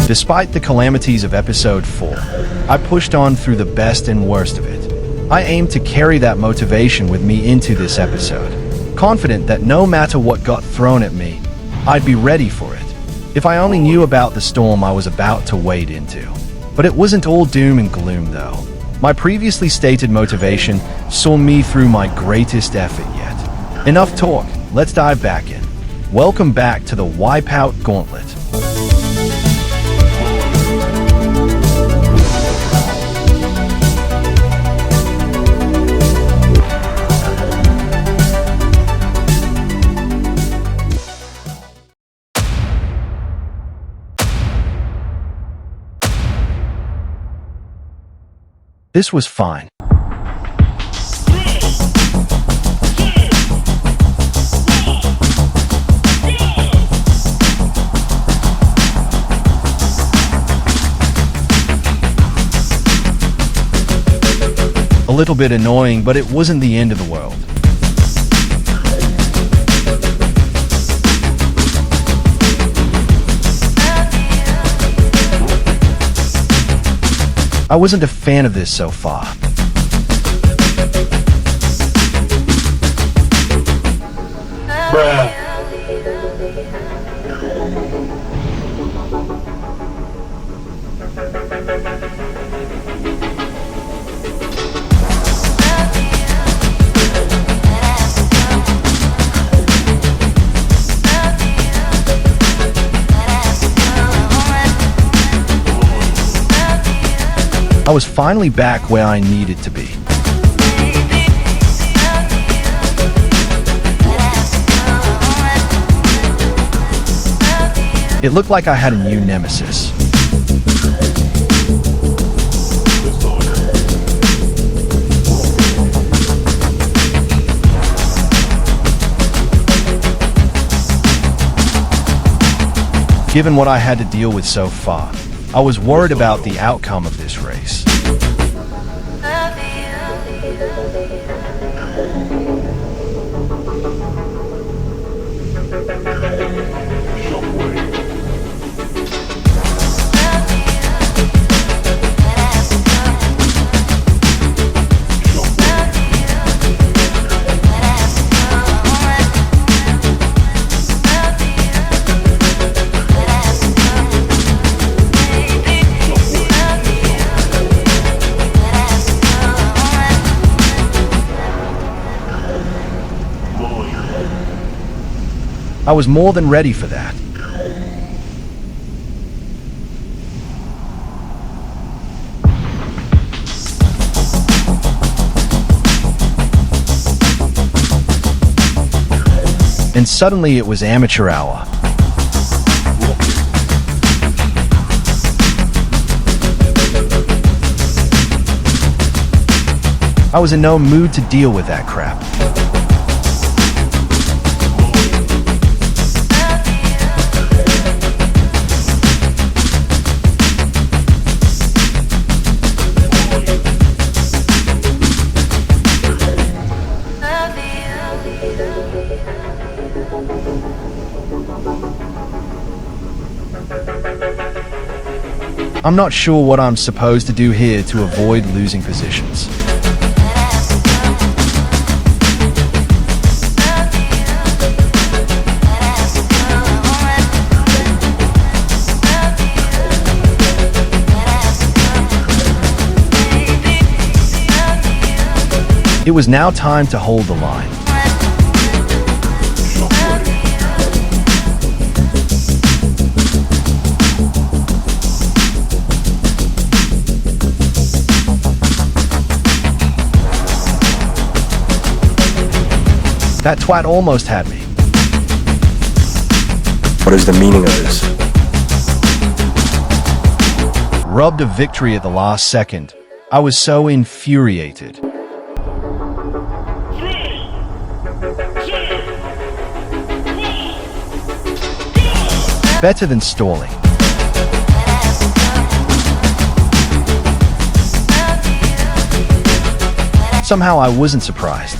Despite the calamities of episode 4, I pushed on through the best and worst of it. I aimed to carry that motivation with me into this episode, confident that no matter what got thrown at me, I'd be ready for it. If I only knew about the storm I was about to wade into. But it wasn't all doom and gloom though. My previously stated motivation saw me through my greatest effort yet. Enough talk, let's dive back in. Welcome back to the WipEout Gauntlet. This was fine. A little bit annoying, but it wasn't the end of the world. I wasn't a fan of this so far. Bruh. I was finally back where I needed to be. It looked like I had a new nemesis. Given what I had to deal with so far, I was worried about the outcome of this race. I was more than ready for that. And suddenly it was amateur hour. I was in no mood to deal with that crap. I'm not sure what I'm supposed to do here to avoid losing positions. It was now time to hold the line. That twat almost had me. What is the meaning of this? Rubbed a victory at the last second. I was so infuriated. 3, 2, 1, go! Better than stalling. Somehow I wasn't surprised.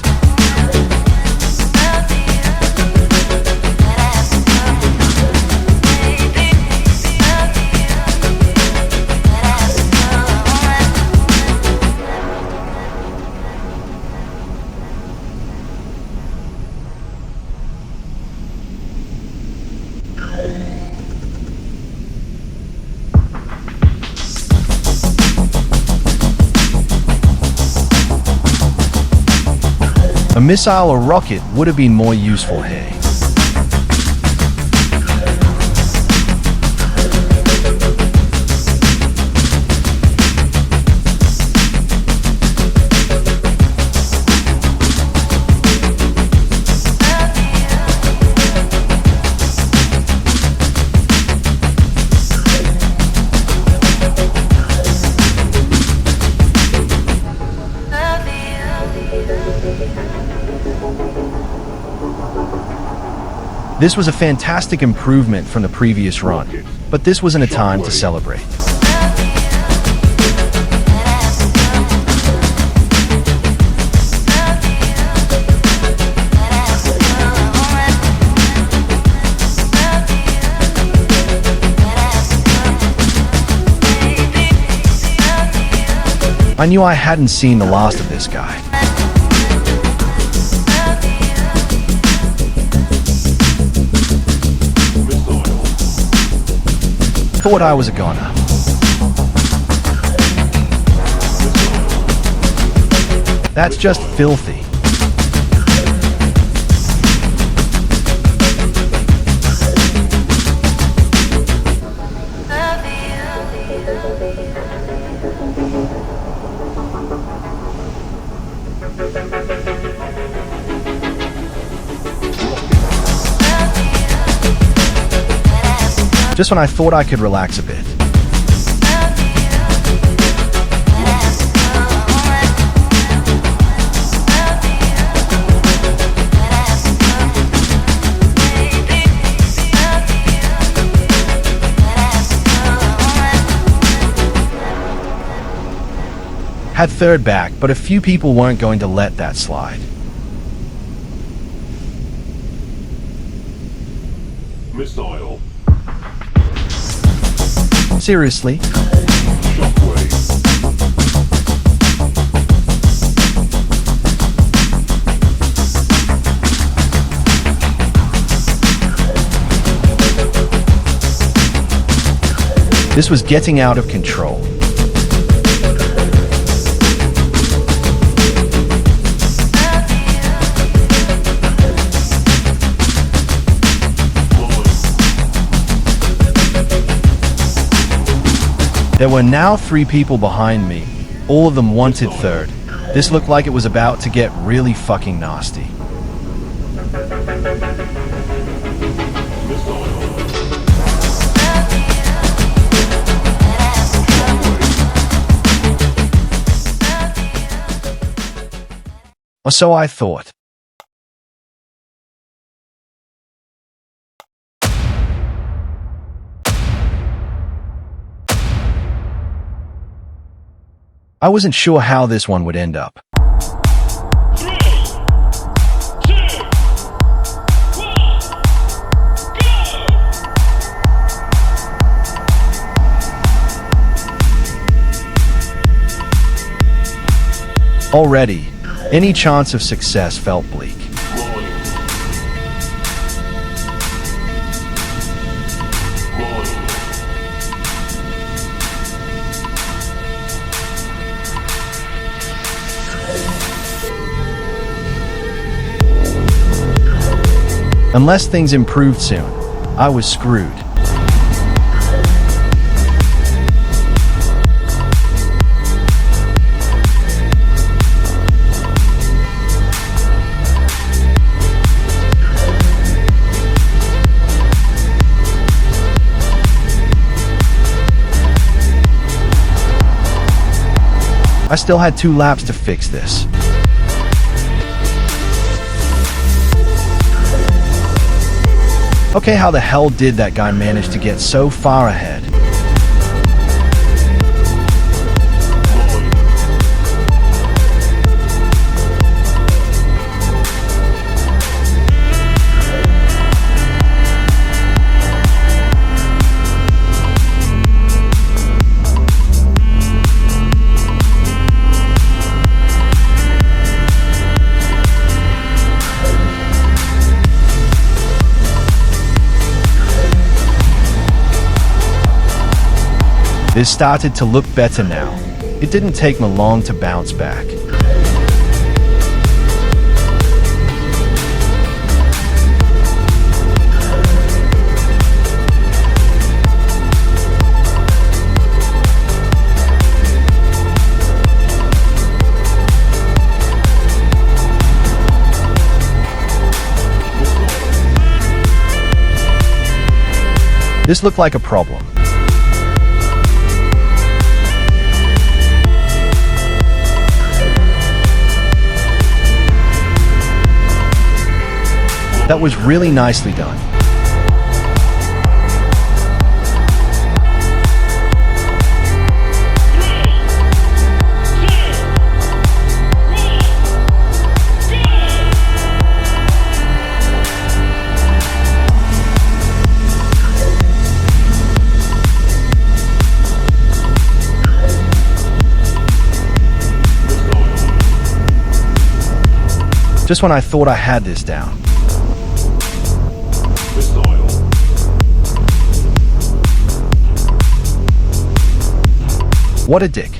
A missile or rocket would have been more useful here. This was a fantastic improvement from the previous run, but this wasn't a time to celebrate. I knew I hadn't seen the last of this guy. Thought I was a goner. That's just filthy. Just when I thought I could relax a bit. Had third back, but a few people weren't going to let that slide. Missile. Seriously? Shockwave. This was getting out of control. There were now 3 people behind me. All of them wanted third. This looked like it was about to get really fucking nasty. Or so I thought. I wasn't sure how this one would end up. 3, 2, 1, go! Already, any chance of success felt bleak. Unless things improved soon, I was screwed. I still had 2 laps to fix this. Okay, how the hell did that guy manage to get so far ahead? This started to look better now. It didn't take me long to bounce back. This looked like a problem. That was really nicely done. Just when I thought I had this down. What a dick.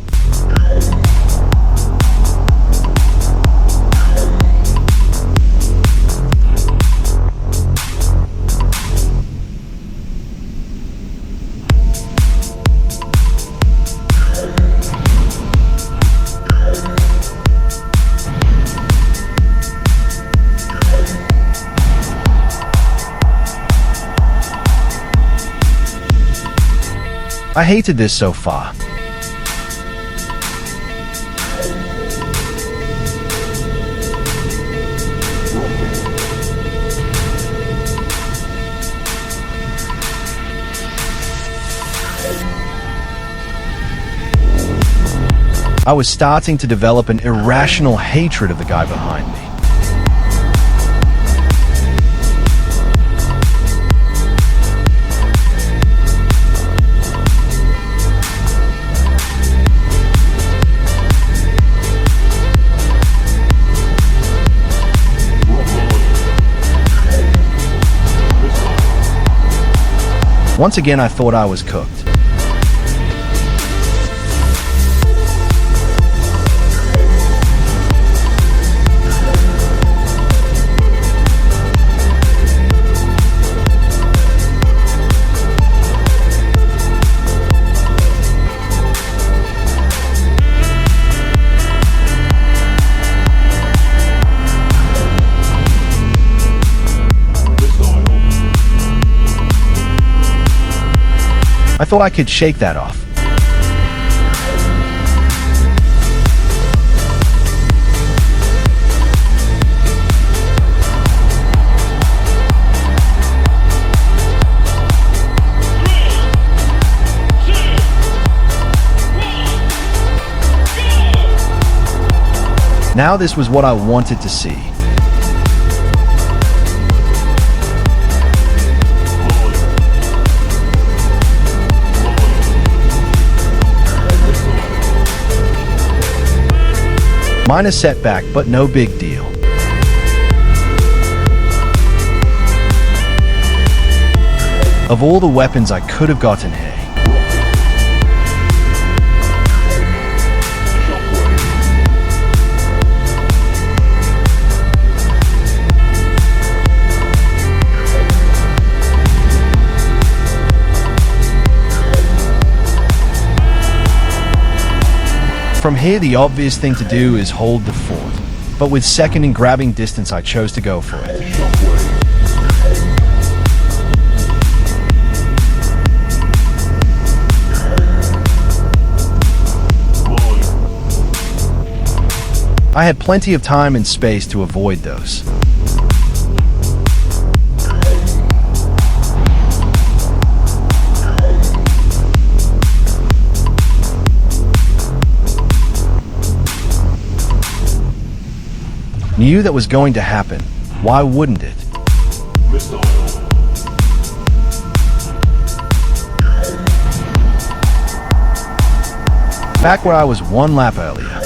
I hated this so far. I was starting to develop an irrational hatred of the guy behind me. Once again, I thought I was cooked. I thought I could shake that off. Now this was what I wanted to see. Minor setback, but no big deal. Of all the weapons I could have gotten here, from here, the obvious thing to do is hold the fort, but with second and grabbing distance, I chose to go for it. I had plenty of time and space to avoid those. Knew that was going to happen. Why wouldn't it? Back where I was one lap earlier.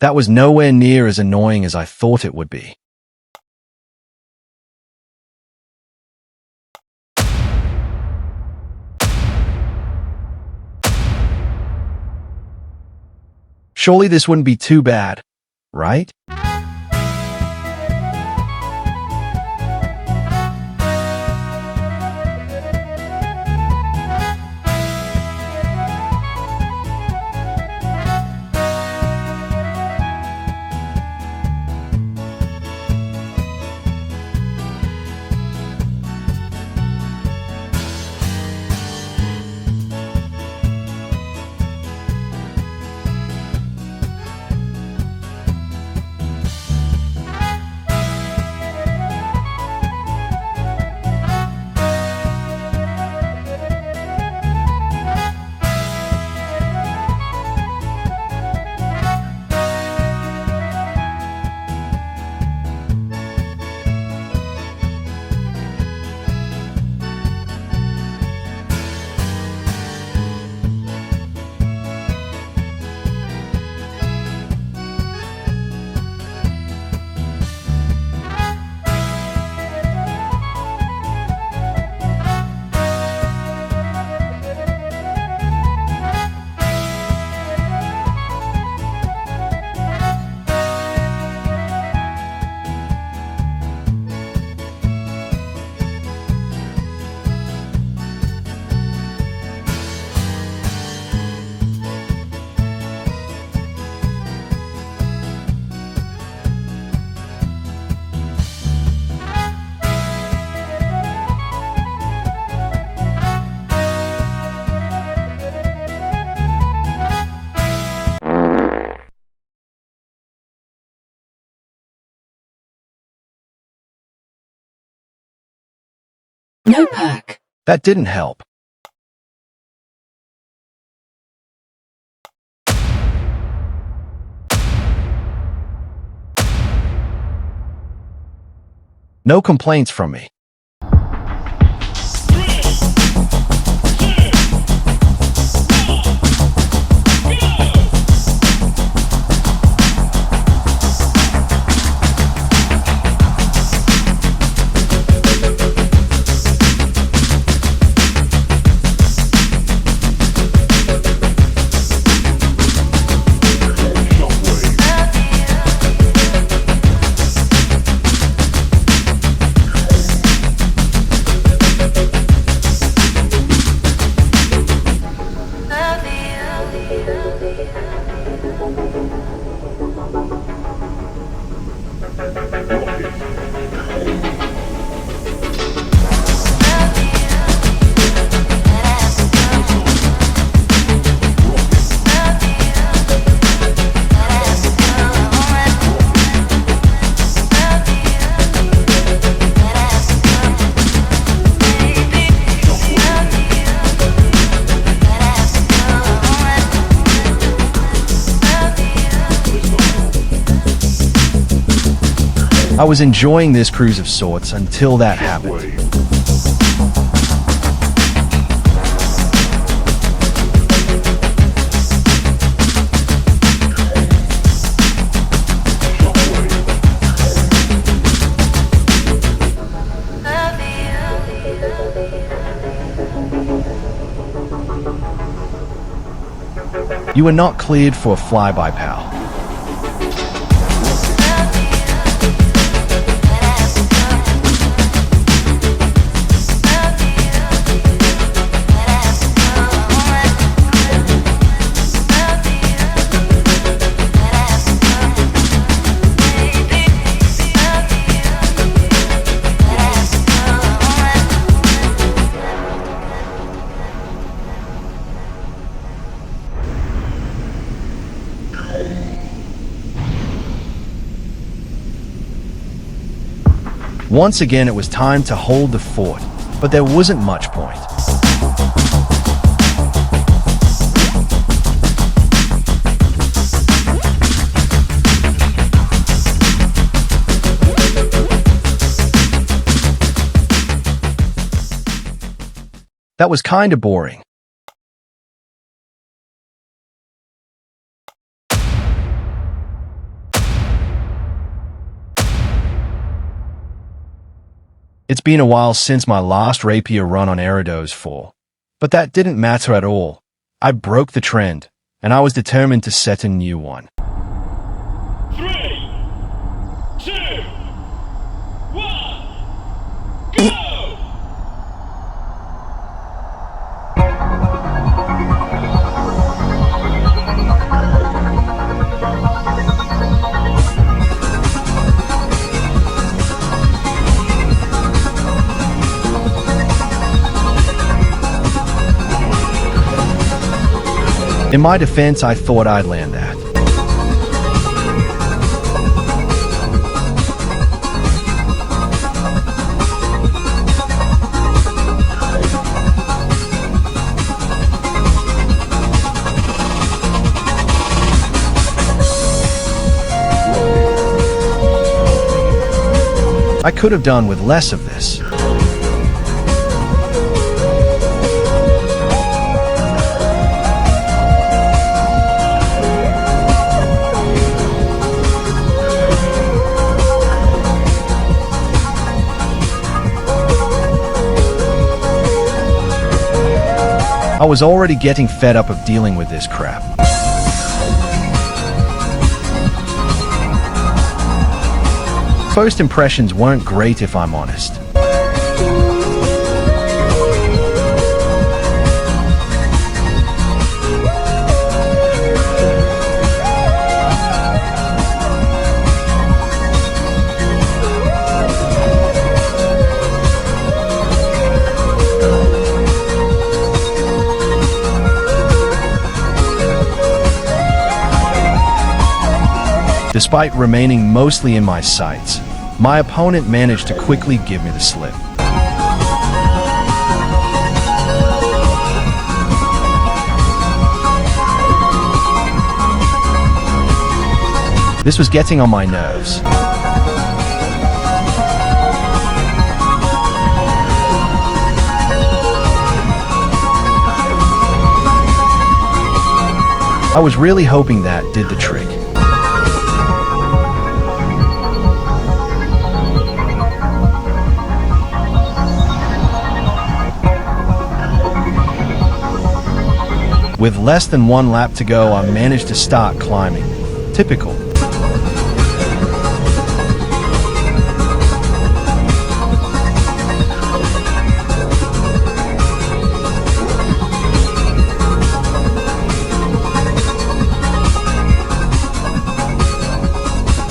That was nowhere near as annoying as I thought it would be. Surely this wouldn't be too bad, right? No perk. That didn't help. No complaints from me. 3, 2, 1, go! I was enjoying this cruise of sorts until that happened. Wave. You are not cleared for a flyby, pal. Once again, it was time to hold the fort, but there wasn't much point. That was kinda boring. It's been a while since my last rapier run on Eridos 4. But that didn't matter at all. I broke the trend, and I was determined to set a new one. 3, 2, 1, go! In my defense, I thought I'd land that. I could have done with less of this. I was already getting fed up of dealing with this crap. First impressions weren't great, if I'm honest. Despite remaining mostly in my sights, my opponent managed to quickly give me the slip. This was getting on my nerves. I was really hoping that did the trick. With less than one lap to go, I managed to start climbing. Typical.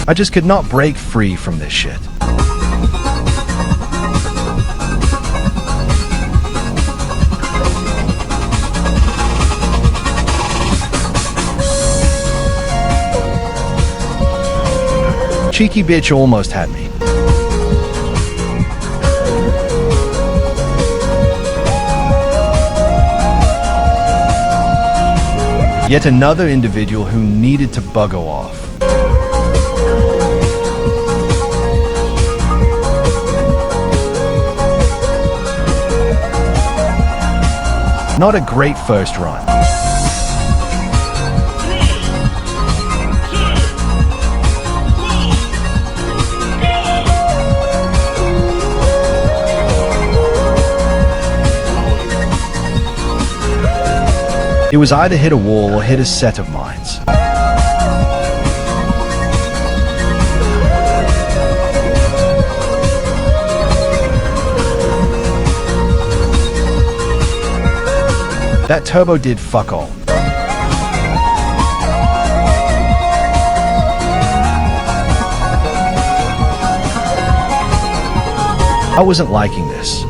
I just could not break free from this shit. Cheeky bitch almost had me. Yet another individual who needed to bugger off. Not a great first run. It was either hit a wall or hit a set of mines. That turbo did fuck all. I wasn't liking this.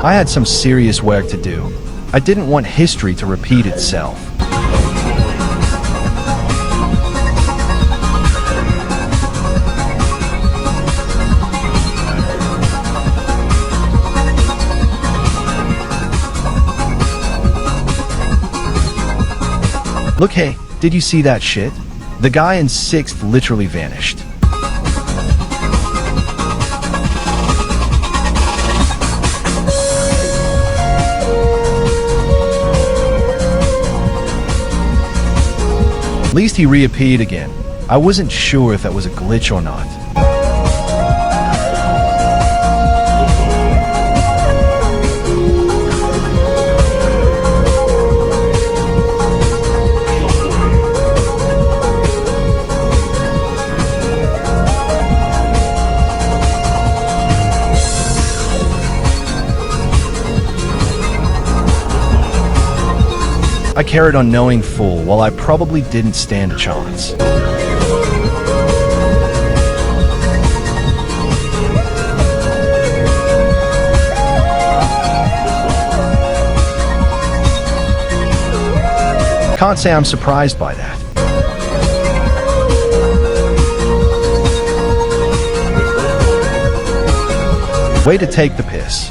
I had some serious work to do. I didn't want history to repeat itself. Look, hey, did you see that shit? The guy in 6th literally vanished. At least he reappeared again. I wasn't sure if that was a glitch or not. I carried on knowing full well I probably didn't stand a chance. Can't say I'm surprised by that. Way to take the piss.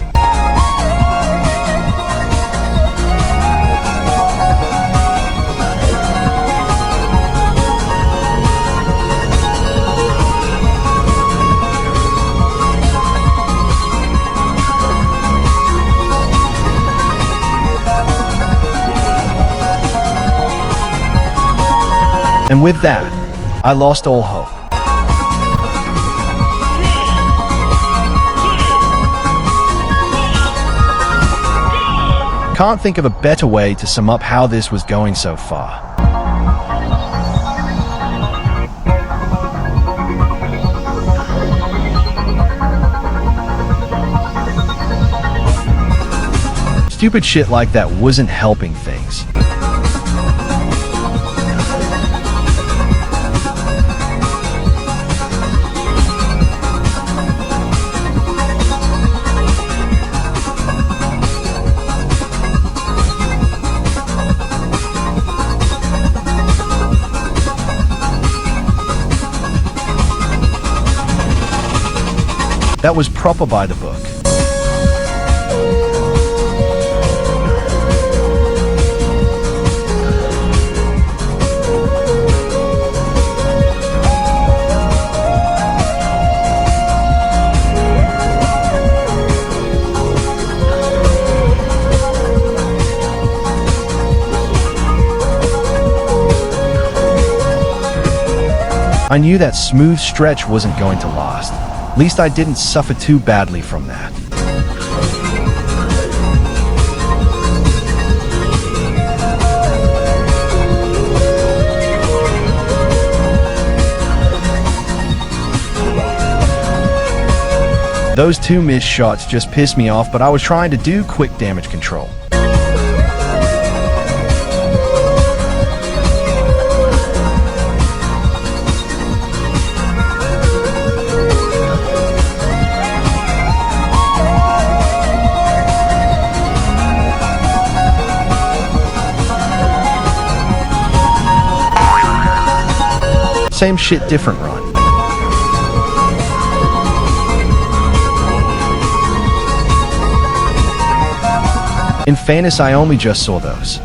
And with that, I lost all hope. Can't think of a better way to sum up how this was going so far. Stupid shit like that wasn't helping things. That was proper by the book. I knew that smooth stretch wasn't going to last. At least I didn't suffer too badly from that. Those 2 missed shots just pissed me off, but I was trying to do quick damage control. Same shit, different run. In fairness, I only just saw those.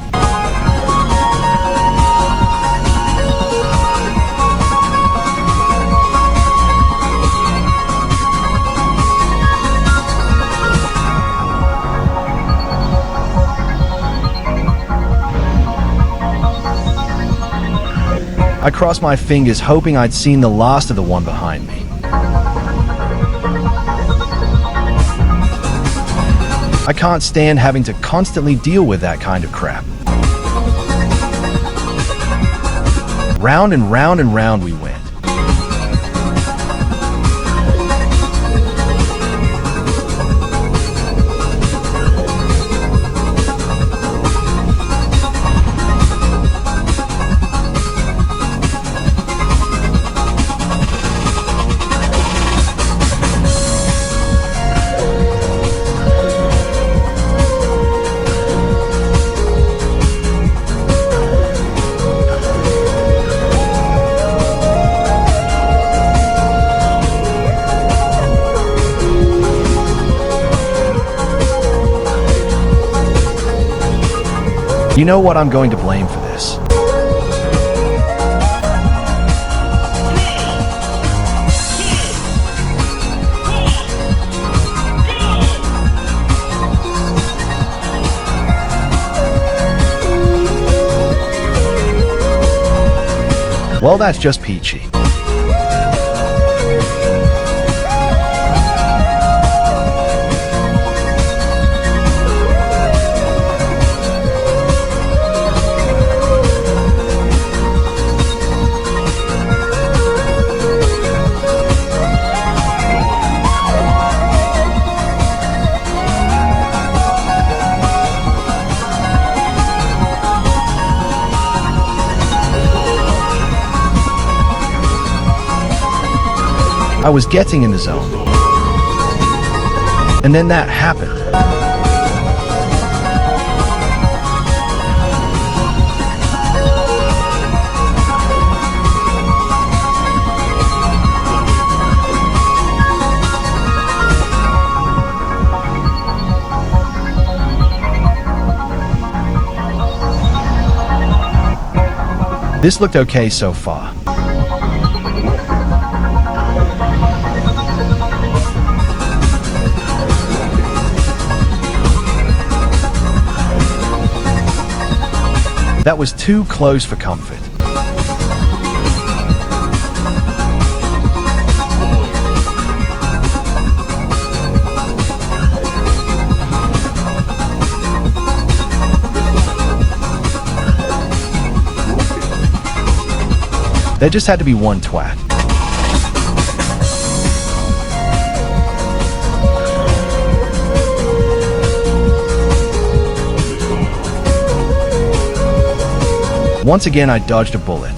I crossed my fingers, hoping I'd seen the last of the one behind me. I can't stand having to constantly deal with that kind of crap. Round and round and round we went. You know what I'm going to blame for this? Well, that's just peachy. I was getting in the zone. And then that happened. This looked okay so far. That was too close for comfort. There just had to be one twat. Once again, I dodged a bullet.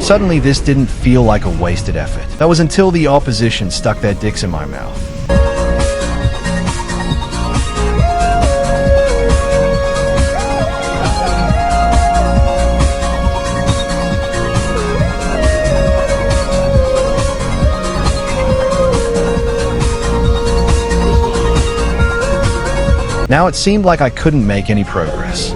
Suddenly, this didn't feel like a wasted effort. That was until the opposition stuck their dicks in my mouth. Now it seemed like I couldn't make any progress.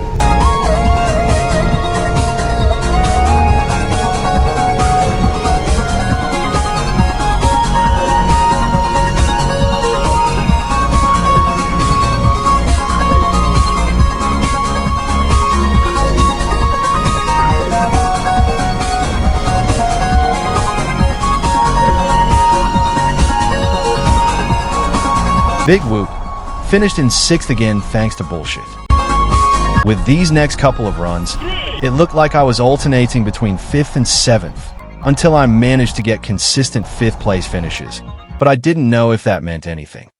Big whoop. Finished in 6th again thanks to bullshit. With these next couple of runs, it looked like I was alternating between 5th and 7th until I managed to get consistent 5th place finishes, but I didn't know if that meant anything.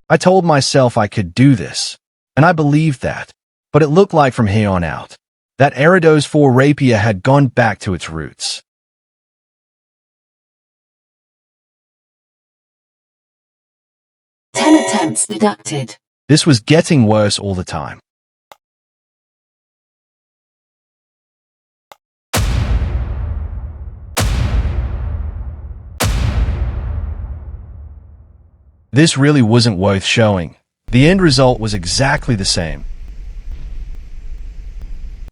I told myself I could do this, and I believed that. But it looked like from here on out, that Eridos 4 rapier had gone back to its roots. Ten attempts deducted. This was getting worse all the time. This really wasn't worth showing. The end result was exactly the same.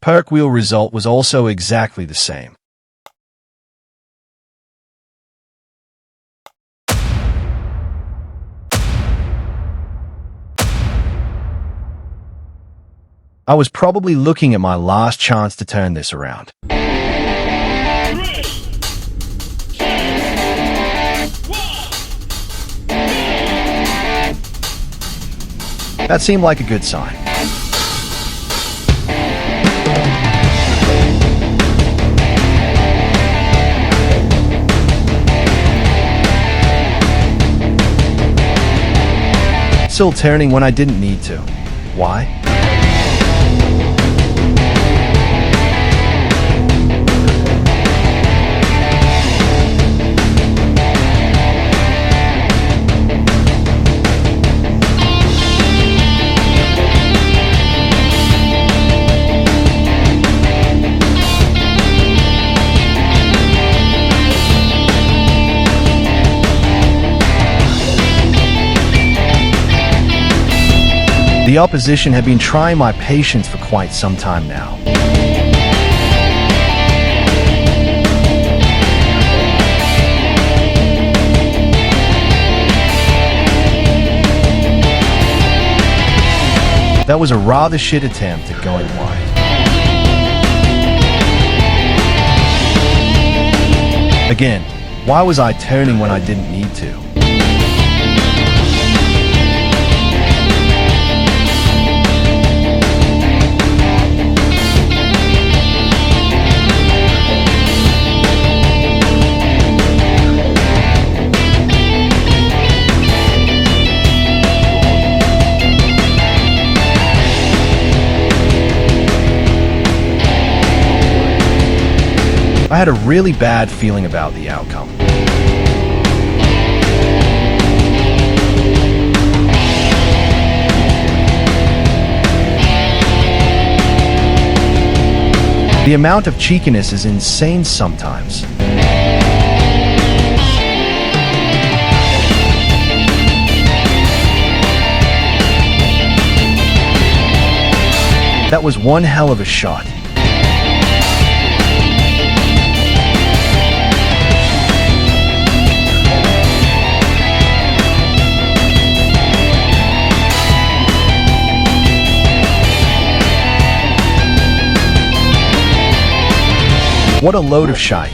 Perk wheel result was also exactly the same. I was probably looking at my last chance to turn this around. 3, 2, 1. That seemed like a good sign. Still turning when I didn't need to. Why? The opposition had been trying my patience for quite some time now. That was a rather shit attempt at going wide. Again, why was I turning when I didn't need to? I had a really bad feeling about the outcome. The amount of cheekiness is insane sometimes. That was one hell of a shot. What a load of shite.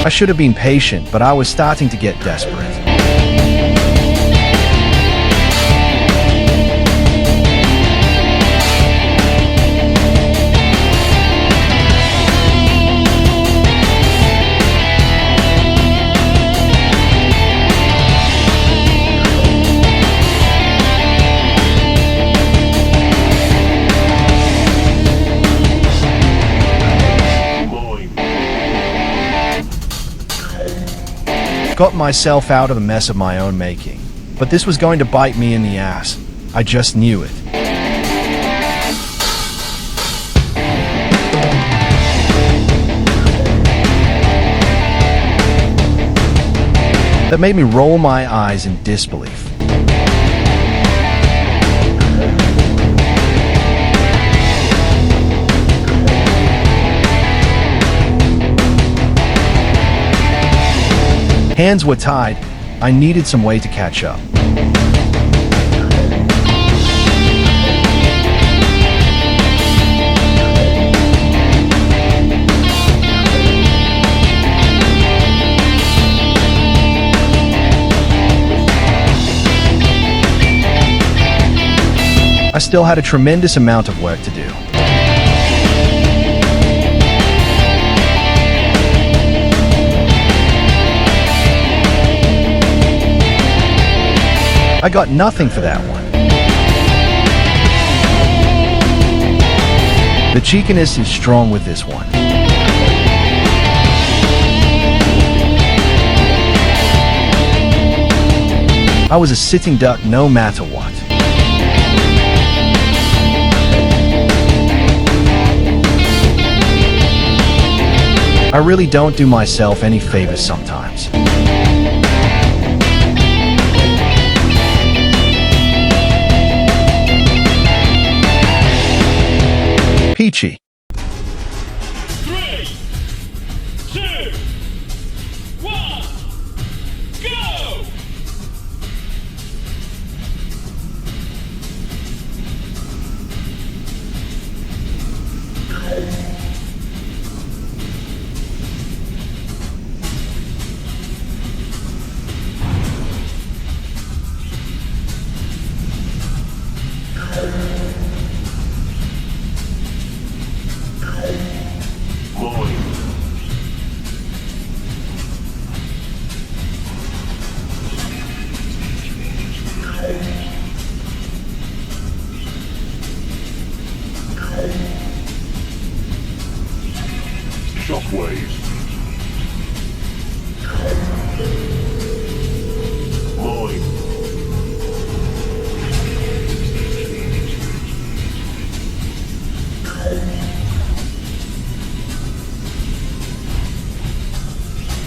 I should have been patient, but I was starting to get desperate. Got myself out of a mess of my own making, but this was going to bite me in the ass. I just knew it. That made me roll my eyes in disbelief. Hands were tied. I needed some way to catch up. I still had a tremendous amount of work to do. I got nothing for that one. The cheekiness is strong with this one. I was a sitting duck no matter what. I really don't do myself any favors sometimes. Peachy. 3, 2, 1, go! Shockwaves. Mine.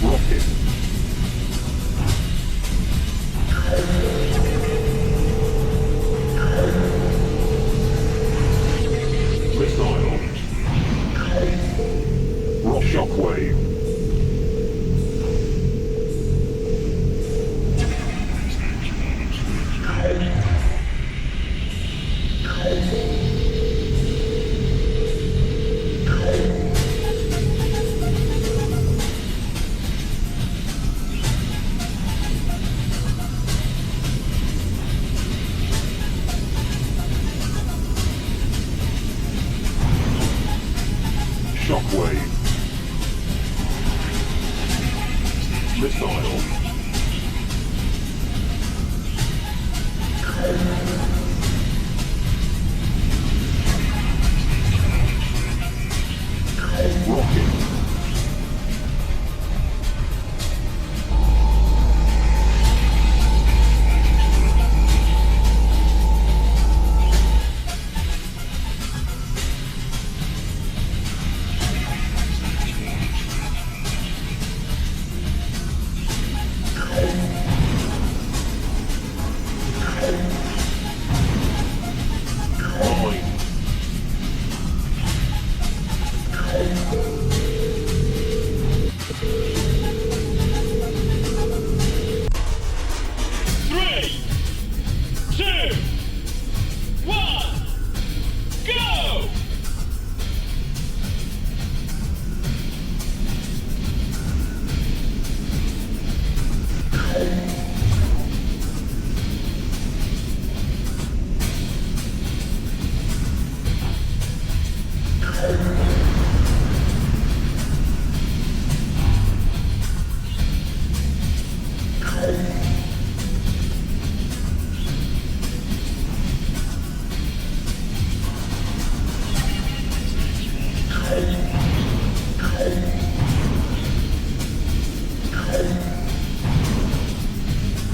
Rocket. Missile. Rock shockwave. Shockwave. Missile. Rocket. Mine. 3, 2, 1, go!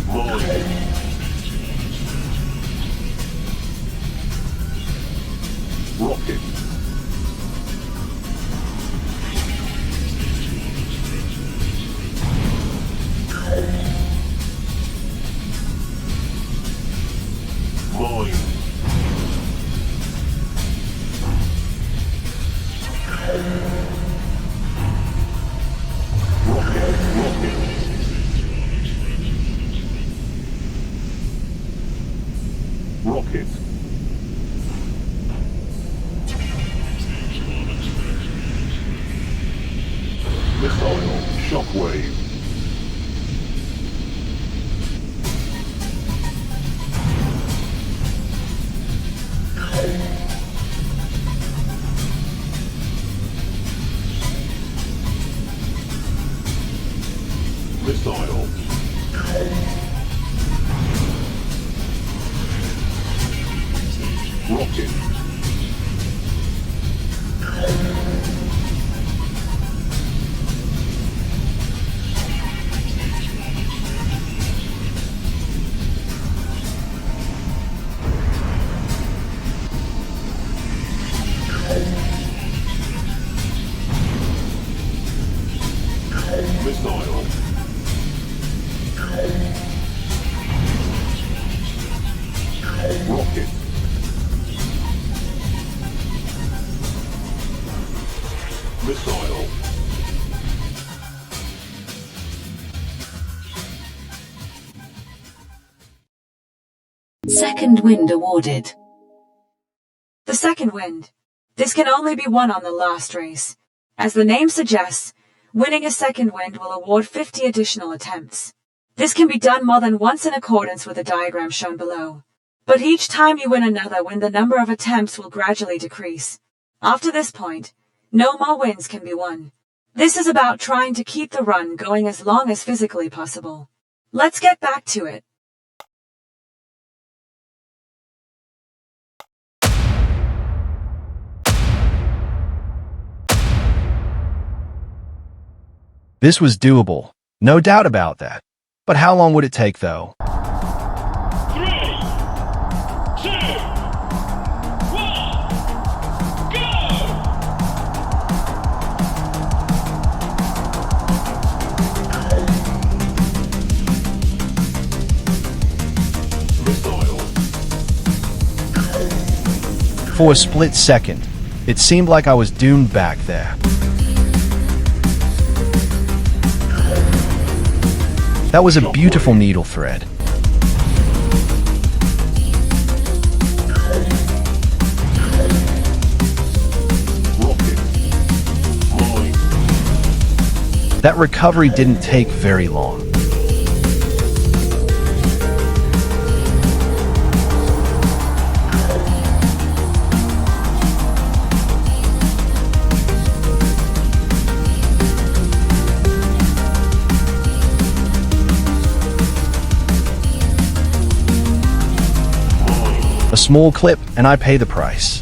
Mine. Rocket. Mine. Rocket. Rocket. Rocket. Missile. Shockwave. Rocket. Missile. Rocket. Missile. Second wind awarded. The second wind. This can only be won on the last race. As the name suggests, winning a second wind will award 50 additional attempts. This can be done more than once in accordance with the diagram shown below. But each time you win another wind, the number of attempts will gradually decrease. After this point, no more wins can be won. This is about trying to keep the run going as long as physically possible. Let's get back to it. This was doable, no doubt about that. But how long would it take, though? 3, 2, 1, go! Missile. For a split second, it seemed like I was doomed back there. That was a beautiful needle thread. Rocket. Mine. That recovery didn't take very long. A small clip, and I pay the price.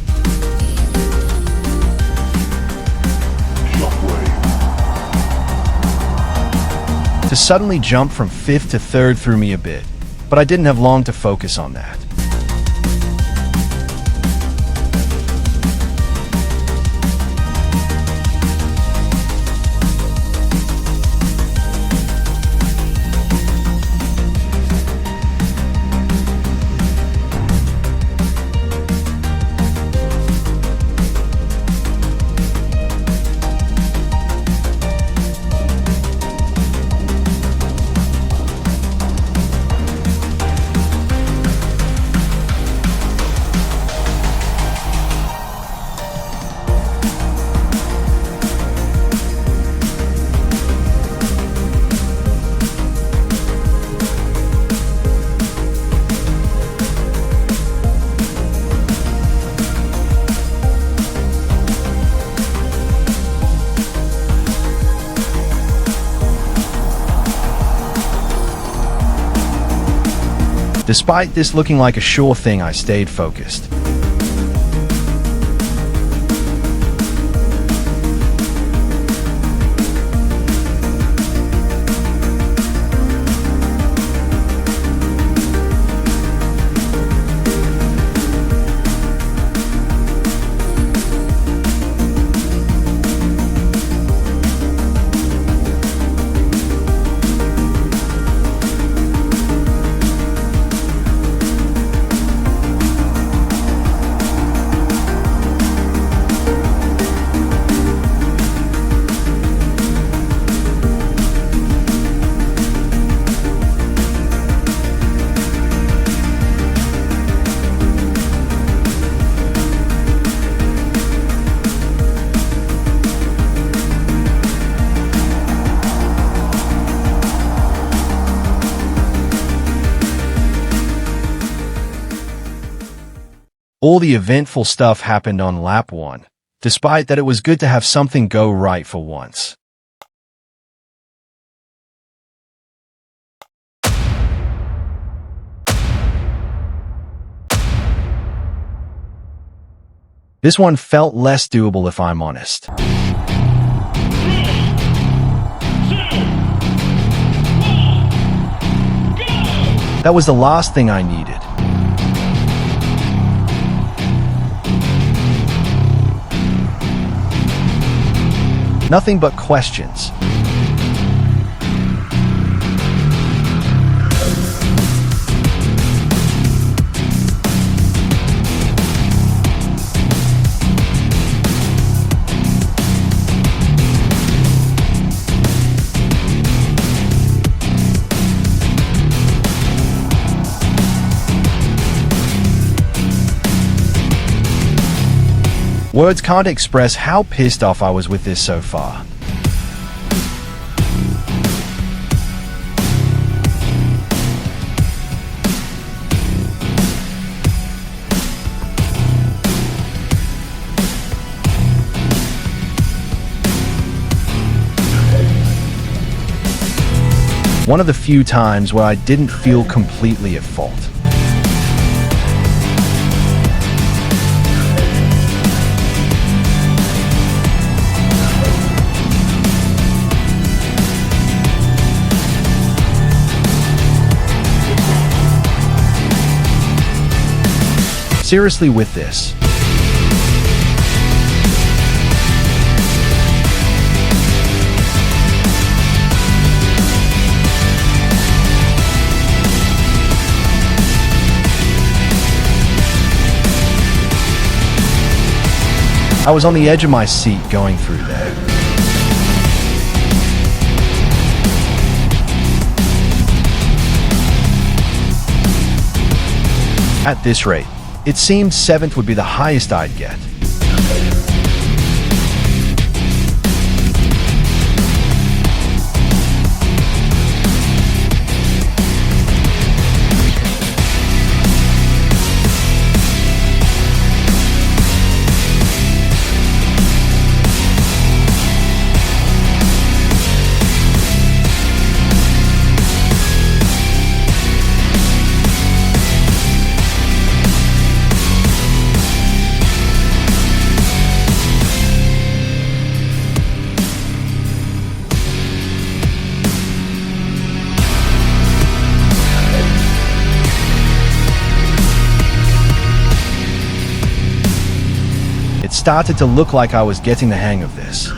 Shockwave. To suddenly jump from 5th to 3rd threw me a bit, but I didn't have long to focus on that. Despite this looking like a sure thing, I stayed focused. All the eventful stuff happened on lap 1, despite that it was good to have something go right for once. This one felt less doable if I'm honest. That was the last thing I needed. Nothing but questions. Words can't express how pissed off I was with this so far. One of the few times where I didn't feel completely at fault. Seriously with this. I was on the edge of my seat going through there. At this rate, it seemed 7th would be the highest I'd get. It started to look like I was getting the hang of this.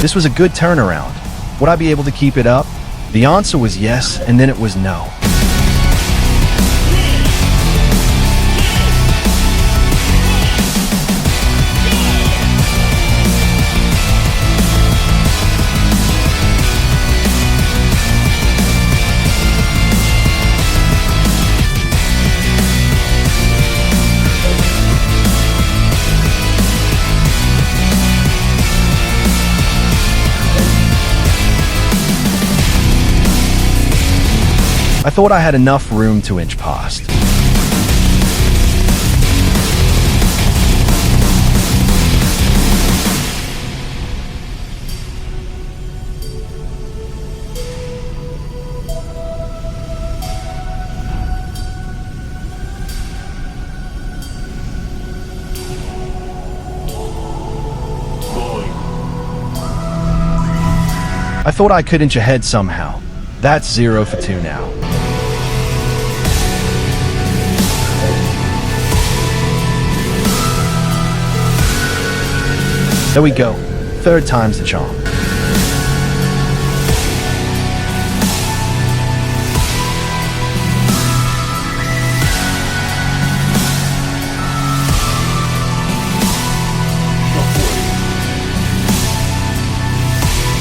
This was a good turnaround. Would I be able to keep it up? The answer was yes, and then it was no. I thought I had enough room to inch past. I thought I could inch ahead somehow. That's 0 for 2 now. There we go. 3rd time's the charm.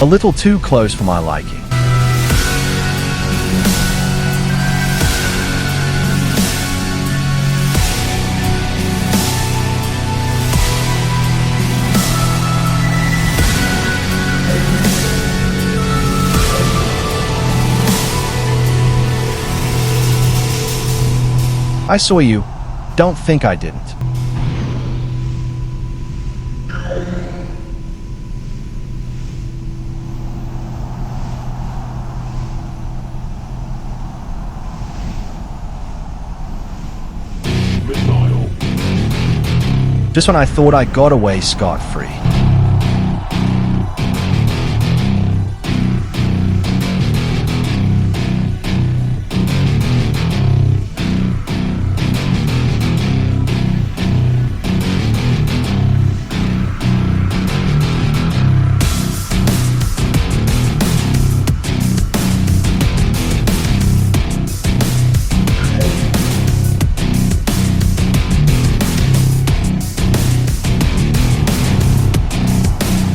A little too close for my liking. I saw you. Don't think I didn't. Missile. Just when I thought I got away scot-free.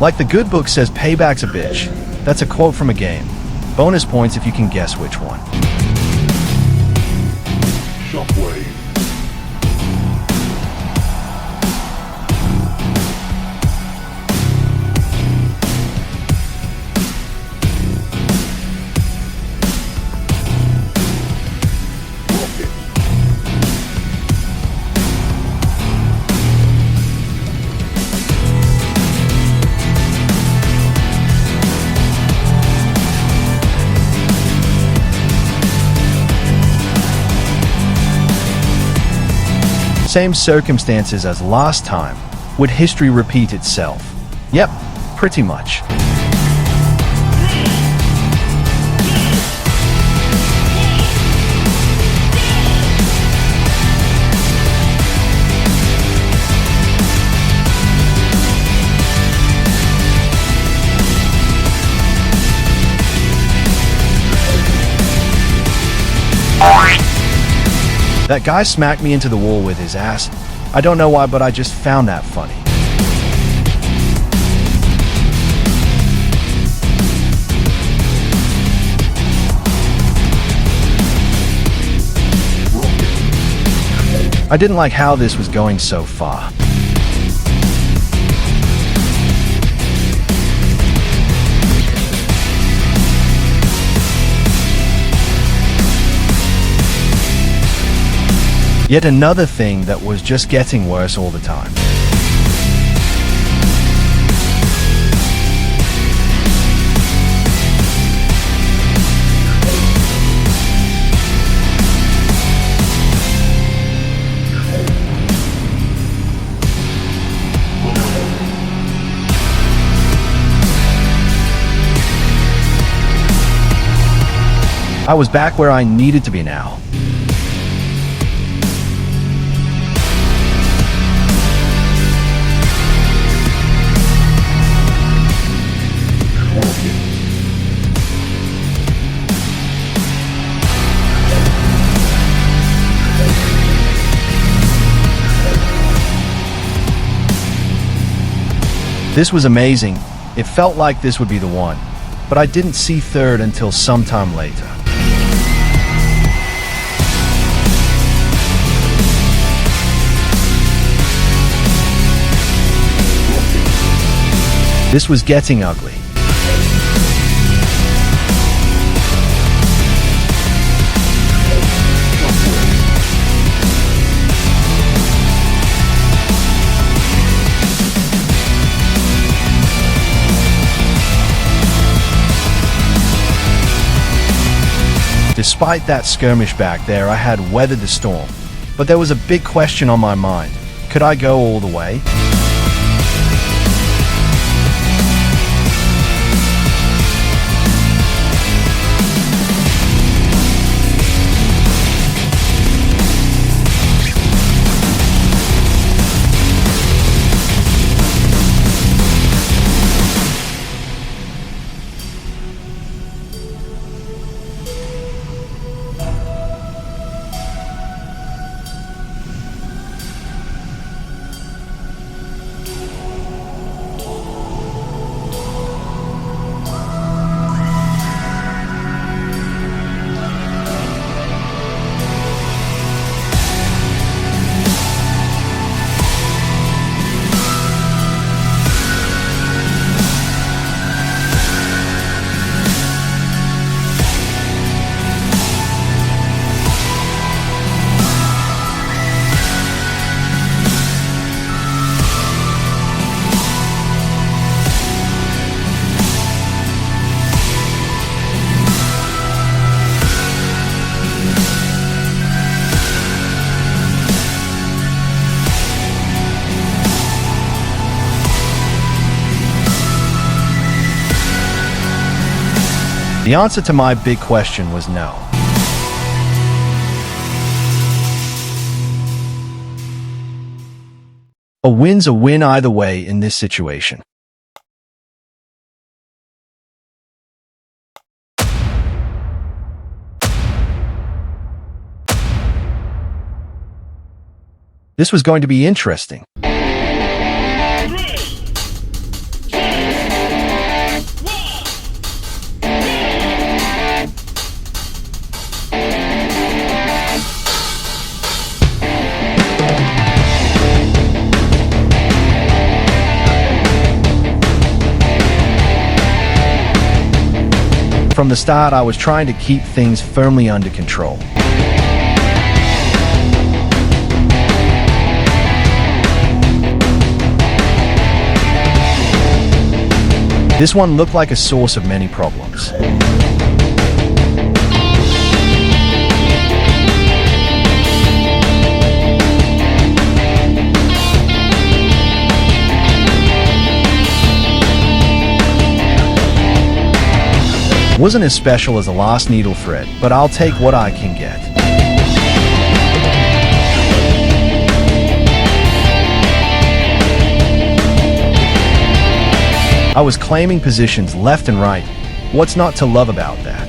Like the good book says, payback's a bitch. That's a quote from a game. Bonus points if you can guess which one. Shockwave. Rocket. Same circumstances as last time. Would history repeat itself? Yep, pretty much. That guy smacked me into the wall with his ass. I don't know why, but I just found that funny. I didn't like how this was going so far. Yet another thing that was just getting worse all the time. I was back where I needed to be now. This was amazing. It felt like this would be the one, but I didn't see third until sometime later. This was getting ugly. Despite that skirmish back there, I had weathered the storm. But there was a big question on my mind. Could I go all the way? The answer to my big question was no. A win's a win either way in this situation. This was going to be interesting. From the start, I was trying to keep things firmly under control. This one looked like a source of many problems. Wasn't as special as the last needle thread, but I'll take what I can get. I was claiming positions left and right. What's not to love about that?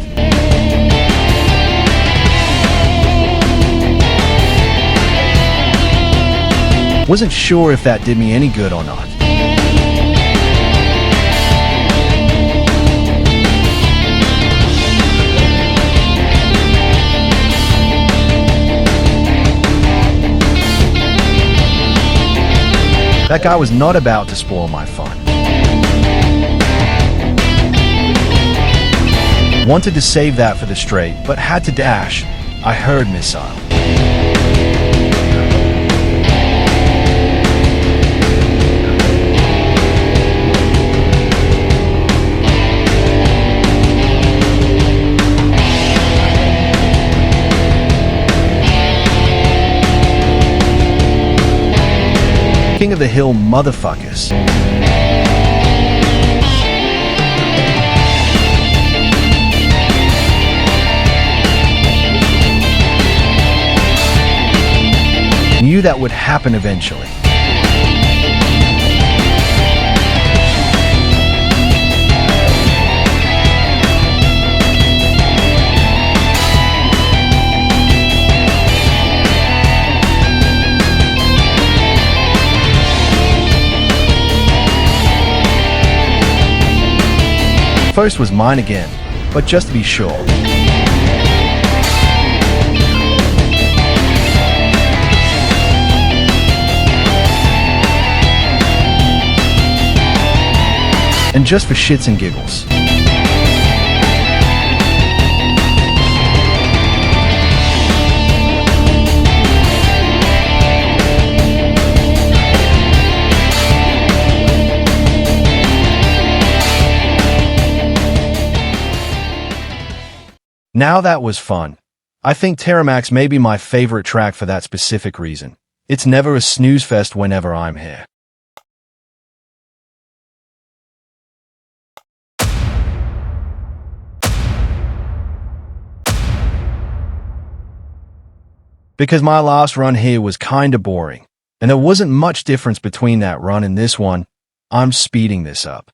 Wasn't sure if that did me any good or not. That guy was not about to spoil my fun. Wanted to save that for the straight, but had to dash. I heard missile. King of the hill motherfuckers. Knew that would happen eventually. First was mine again, but just to be sure. And just for shits and giggles. Now that was fun. I think Terramax may be my favorite track for that specific reason. It's never a snooze fest whenever I'm here. Because my last run here was kinda boring, and there wasn't much difference between that run and this one, I'm speeding this up.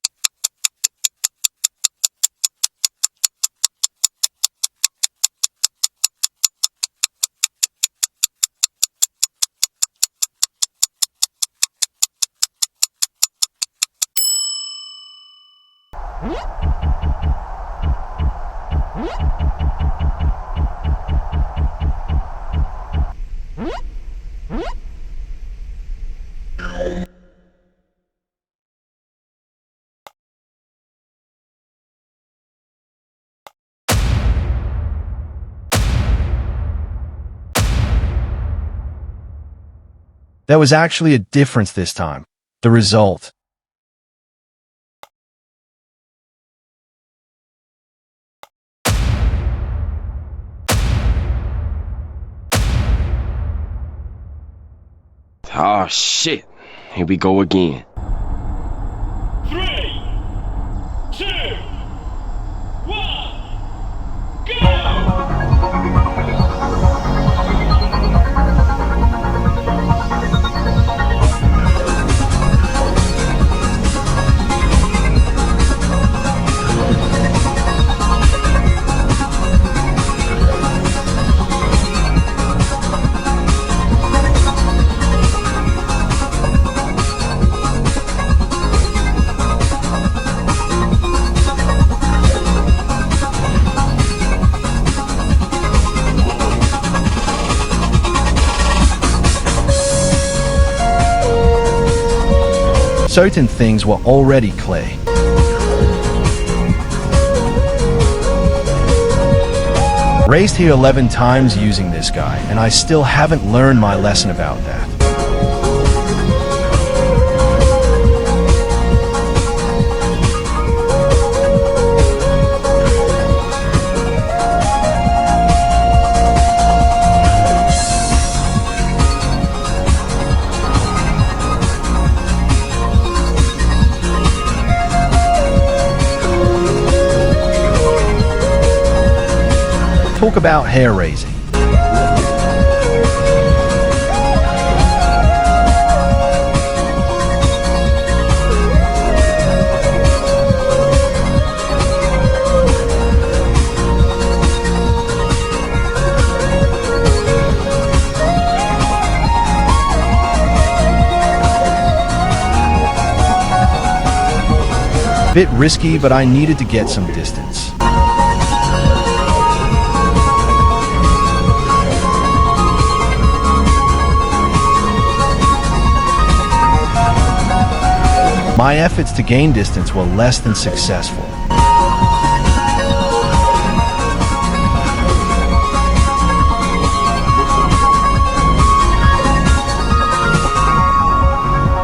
There was actually a difference this time. The result. Oh shit, here we go again. 3, 2, 1. Certain things were already clear. Raced here 11 times using this guy, and I still haven't learned my lesson about that. Talk about hair raising. Bit risky, but I needed to get some distance. My efforts to gain distance were less than successful.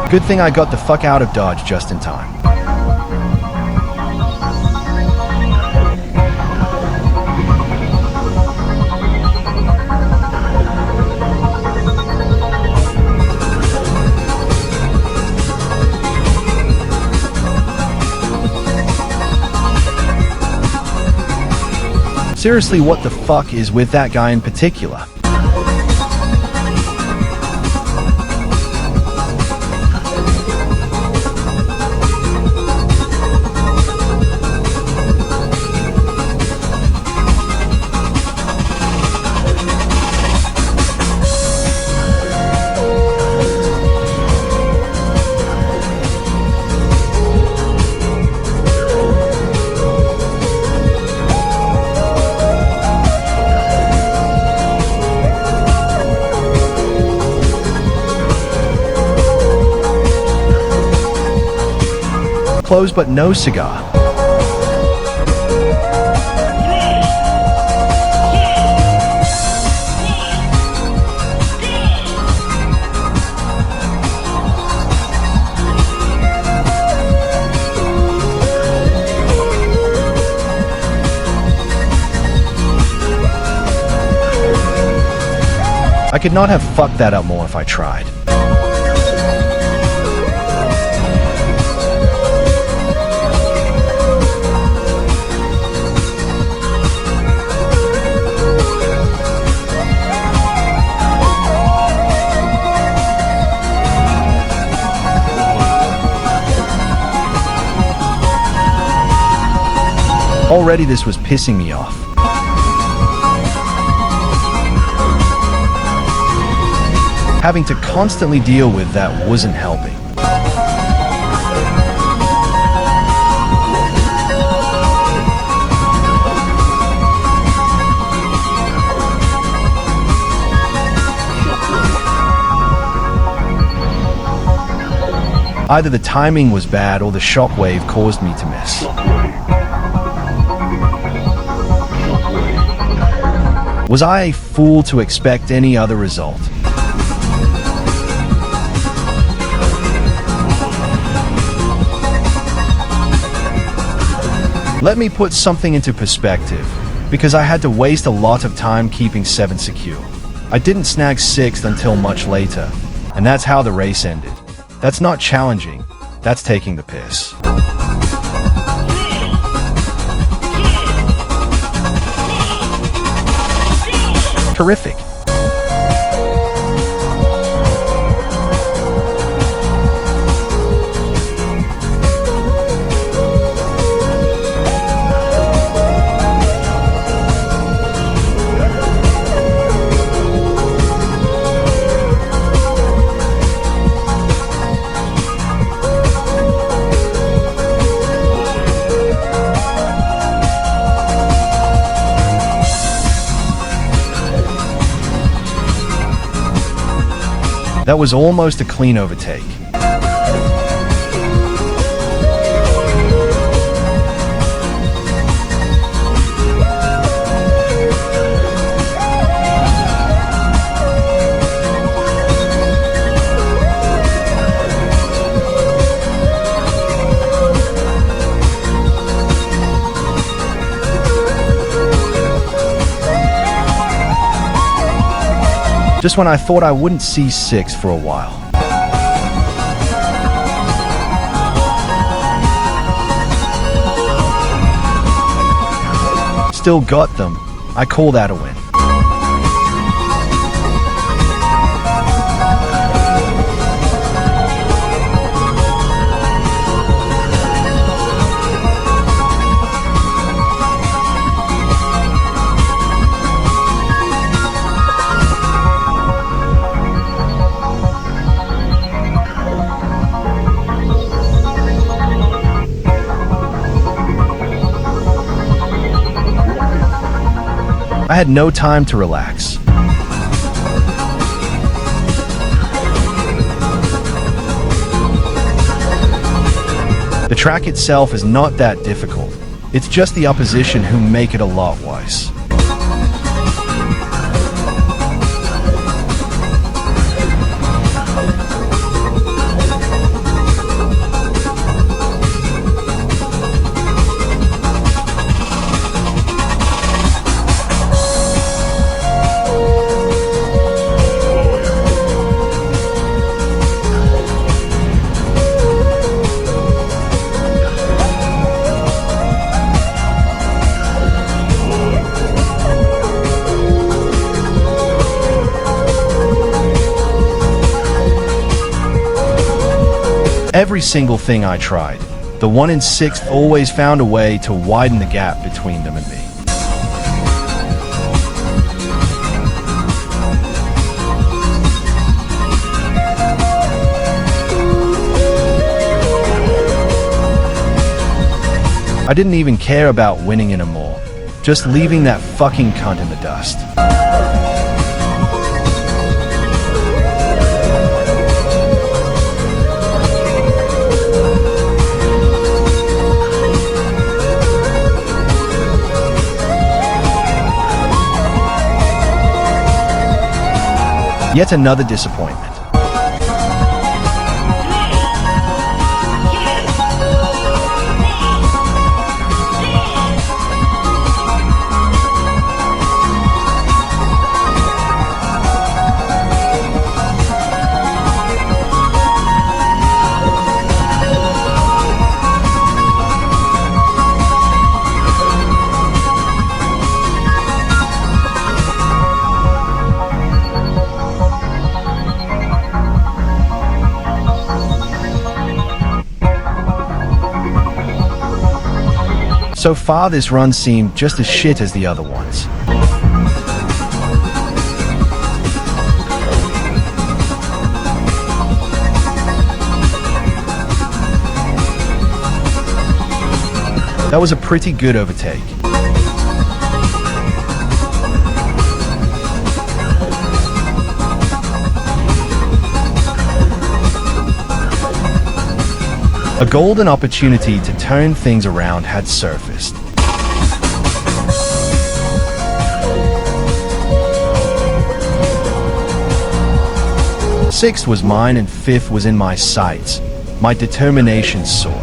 Good thing I got the fuck out of Dodge just in time. Seriously, what the fuck is with that guy in particular? Close but no cigar. I could not have fucked that up more if I tried. Already this was pissing me off. Having to constantly deal with that wasn't helping. Either the timing was bad or the shockwave caused me to miss. Was I a fool to expect any other result? Let me put something into perspective, because I had to waste a lot of time keeping 7th secure. I didn't snag 6th until much later, and that's how the race ended. That's not challenging, that's taking the piss. Terrific. That was almost a clean overtake. just when I thought I wouldn't see 6 for a while. Still got them. I call that a win. I had no time to relax. The track itself is not that difficult. It's just the opposition who make it a lot worse. Every single thing I tried, the one in 6th always found a way to widen the gap between them and me. I didn't even care about winning anymore, just leaving that fucking cunt in the dust. Yet another disappointment. So far, this run seemed just as shit as the other ones. That was a pretty good overtake. A golden opportunity to turn things around had surfaced. Sixth was mine and 5th was in my sights. My determination soared.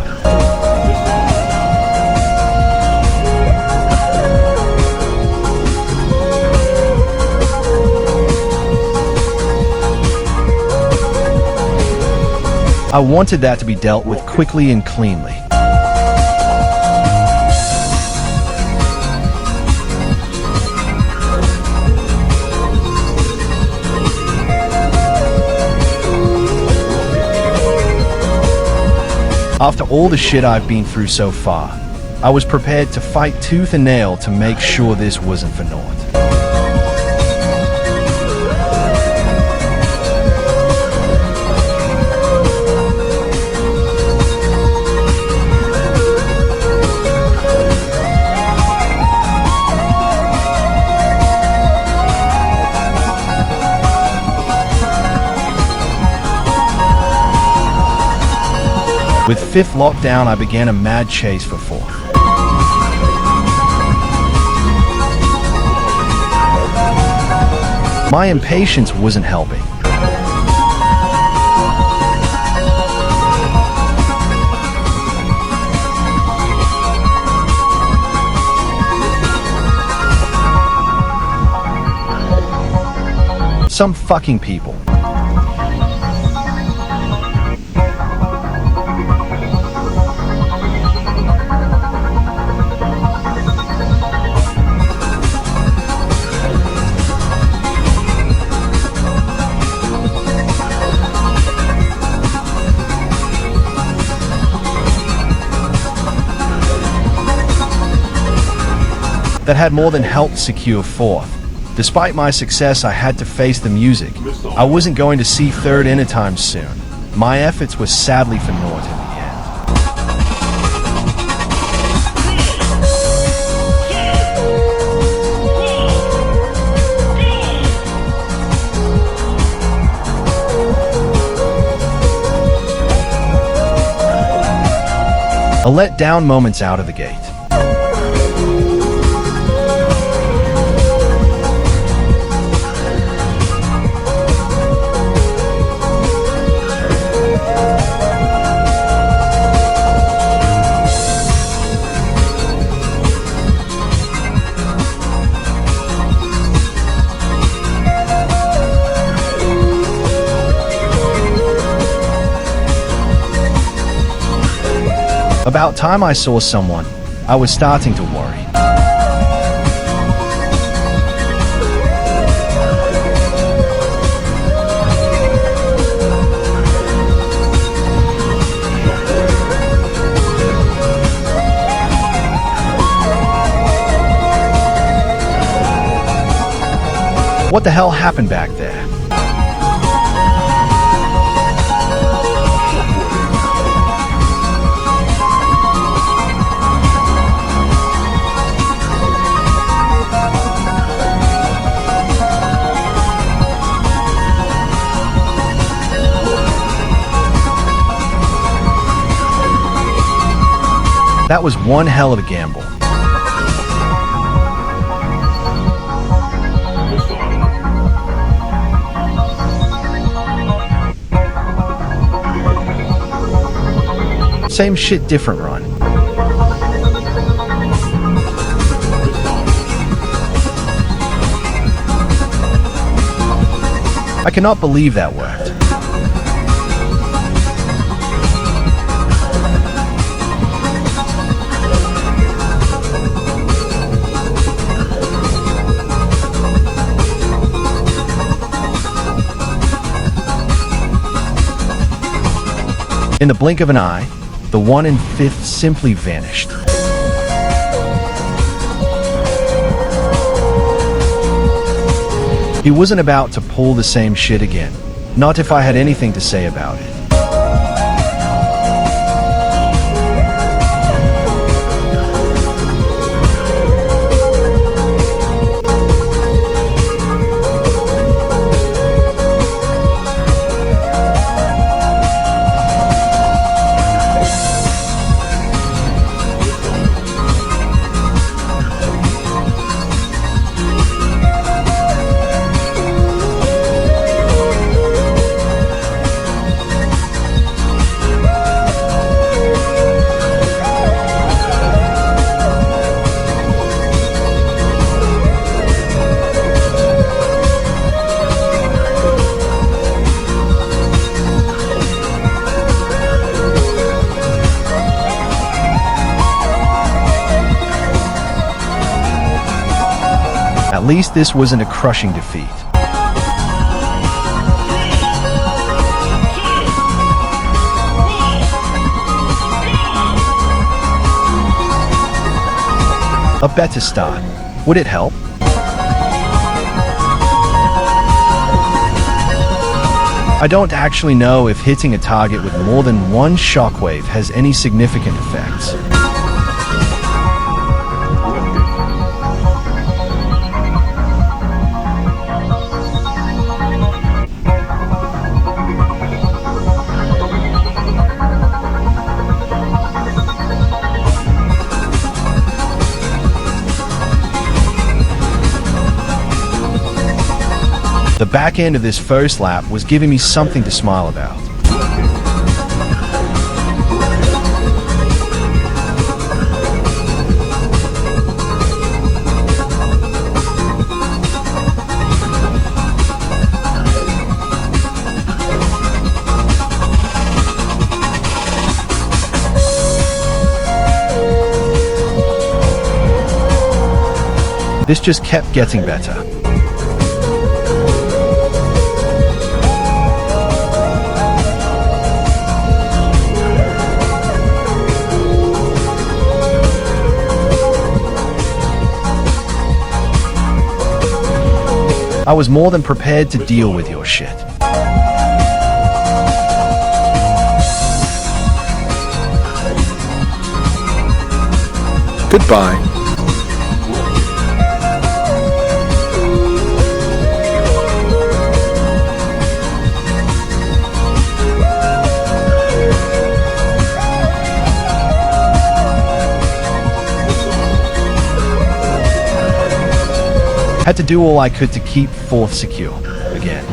I wanted that to be dealt with quickly and cleanly. After all the shit I've been through so far, I was prepared to fight tooth and nail to make sure this wasn't for naught. With 5th locked down, I began a mad chase for 4th. My impatience wasn't helping. Some fucking people. That had more than helped secure fourth. Despite my success, I had to face the music. I wasn't going to see third anytime soon. My efforts were sadly for naught in the end. A let-down moments out of the gate. About time I saw someone, I was starting to worry. What the hell happened back there? That was one hell of a gamble. Same shit, different run. I cannot believe that worked. In the blink of an eye, the 1 in 5th simply vanished. He wasn't about to pull the same shit again. Not if I had anything to say about it. At least this wasn't a crushing defeat. A better start. Would it help? I don't actually know if hitting a target with more than one shockwave has any significant effects. The back end of this first lap was giving me something to smile about. This just kept getting better. I was more than prepared to deal with your shit. Goodbye. Had to do all I could to keep fourth secure again.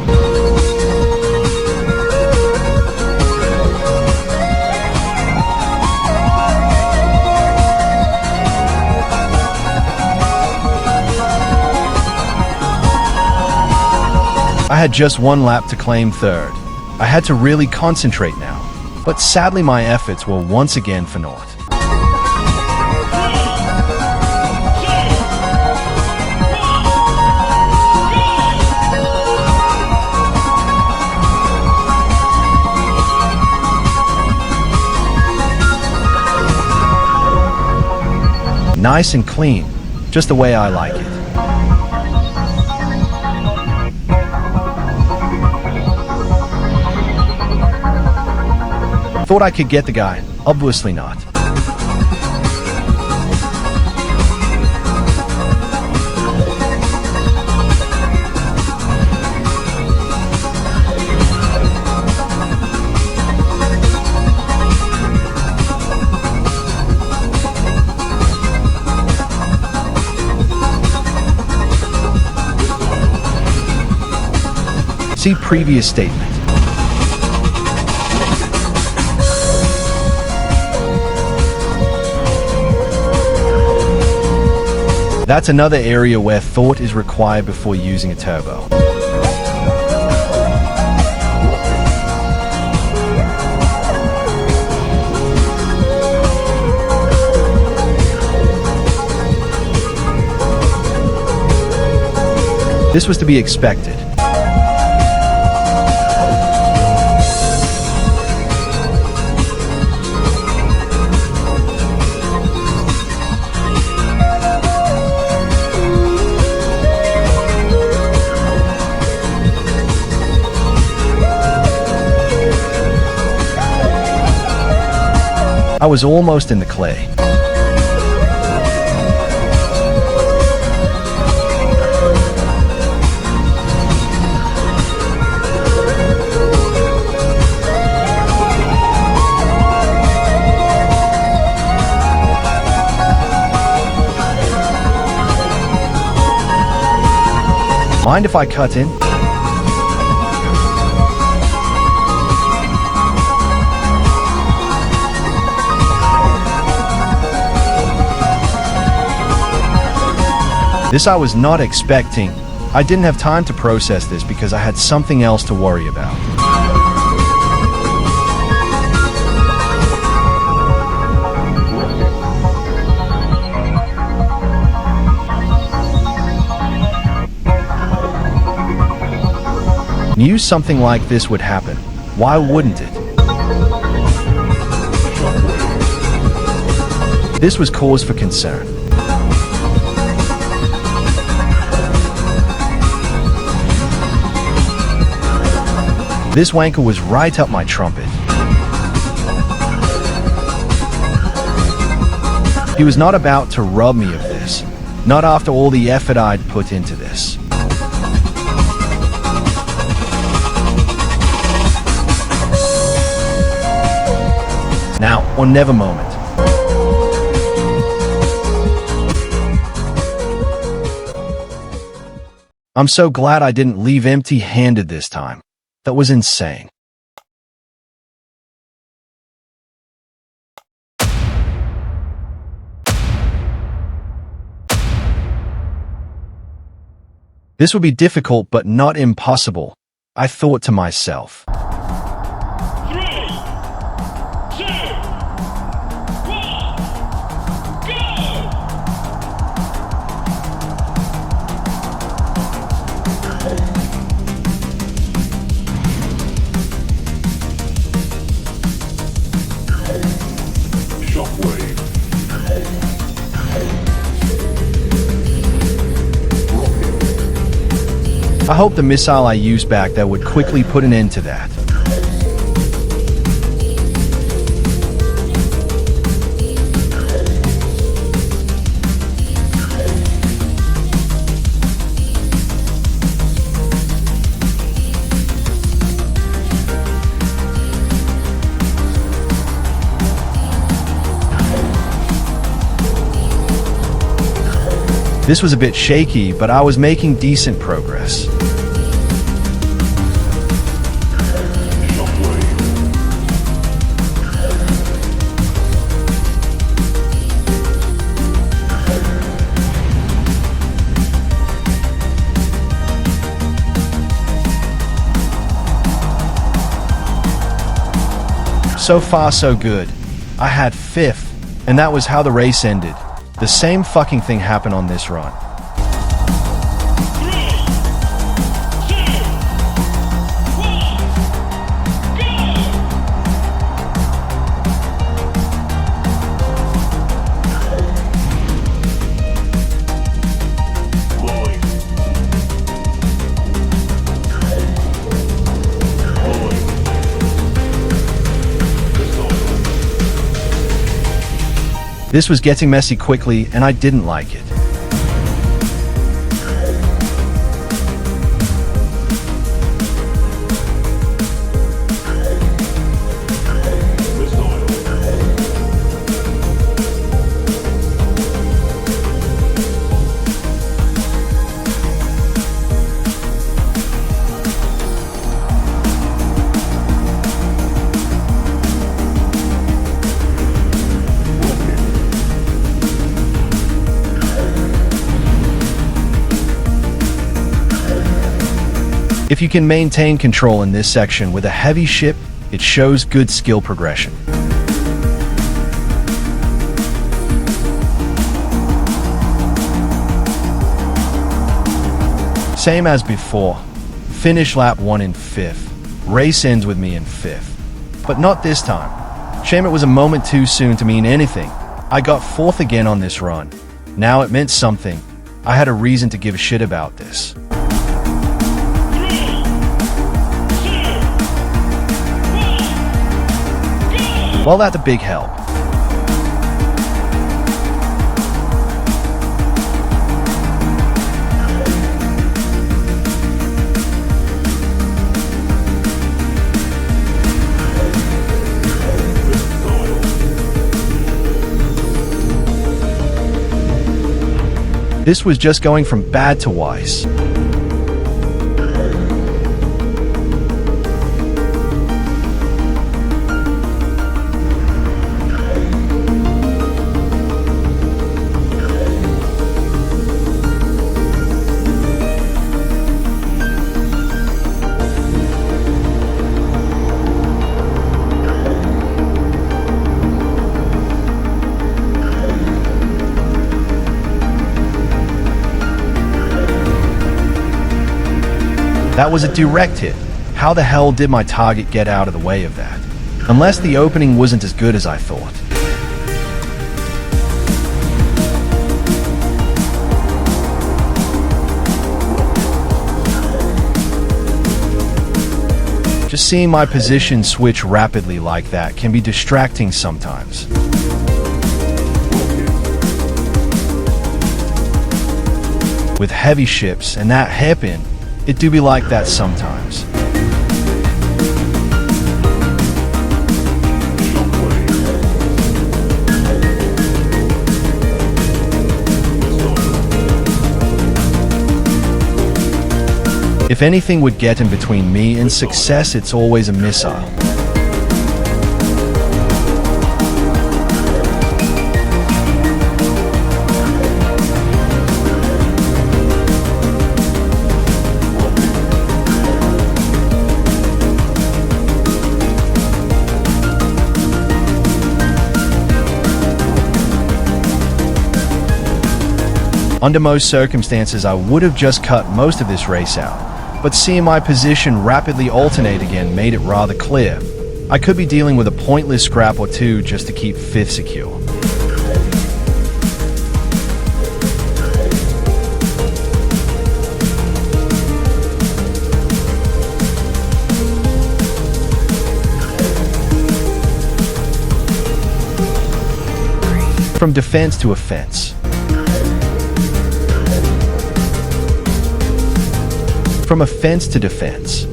I had just one lap to claim third. I had to really concentrate now, but sadly my efforts were once again for naught. Nice and clean, just the way I like it. Thought I could get the guy, obviously not. See previous statement. That's another area where thought is required before using a turbo. This was to be expected. I was almost in the clay. Mind if I cut in? This I was not expecting. I didn't have time to process this because I had something else to worry about. Knew something like this would happen. Why wouldn't it? This was cause for concern. This wanker was right up my trumpet. He was not about to rob me of this, not after all the effort I'd put into this. Now or never moment. I'm so glad I didn't leave empty-handed this time. That was insane. This would be difficult but not impossible, I thought to myself. 3, 2, 1, go! I hoped the missile I used back there would quickly put an end to that. This was a bit shaky, but I was making decent progress. So far, so good. I had 5th, and that was how the race ended. The same fucking thing happened on this run. This was getting messy quickly, and I didn't like it. If you can maintain control in this section with a heavy ship, it shows good skill progression. Same as before. Finish lap 1 in 5th. Race ends with me in 5th. But not this time. Shame it was a moment too soon to mean anything. I got 4th again on this run. Now it meant something. I had a reason to give a shit about this. Well, that's a big help. This was just going from bad to wise. That was a direct hit. How the hell did my target get out of the way of that? Unless the opening wasn't as good as I thought. Just seeing my position switch rapidly like that can be distracting sometimes. With heavy ships and that hairpin, it do be like that sometimes. If anything would get in between me and success, it's always a missile. Under most circumstances, I would have just cut most of this race out, but seeing my position rapidly alternate again made it rather clear. I could be dealing with a pointless scrap or two just to keep 5th secure. From defense to offense. From offense to defense.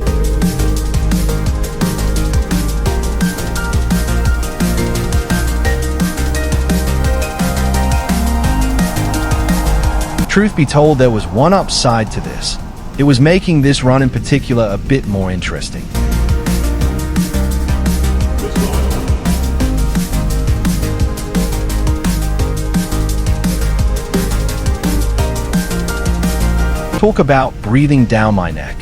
Truth be told, there was one upside to this. It was making this run in particular a bit more interesting. Talk about breathing down my neck.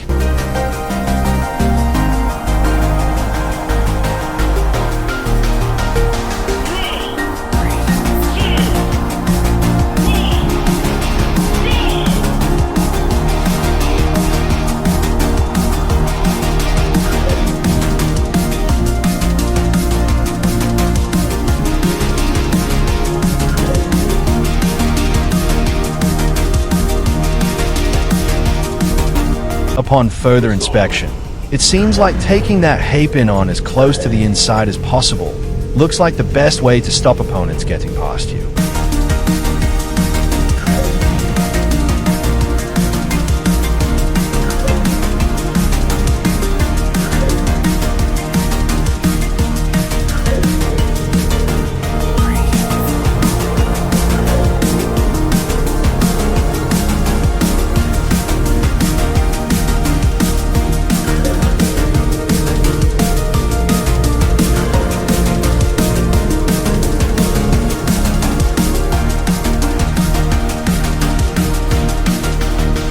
Upon further inspection, it seems like taking that hairpin on as close to the inside as possible looks like the best way to stop opponents getting past you.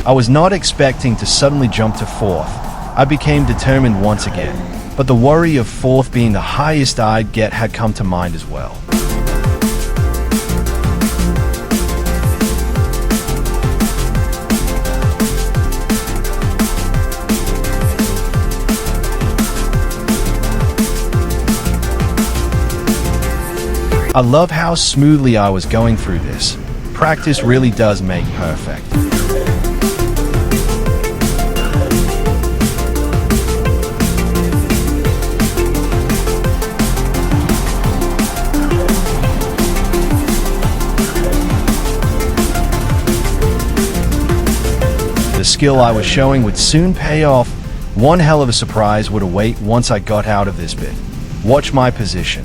I was not expecting to suddenly jump to 4th. I became determined once again, but the worry of 4th being the highest I'd get had come to mind as well. I love how smoothly I was going through this. Practice really does make perfect. The skill I was showing would soon pay off. One hell of a surprise would await once I got out of this bit. Watch my position.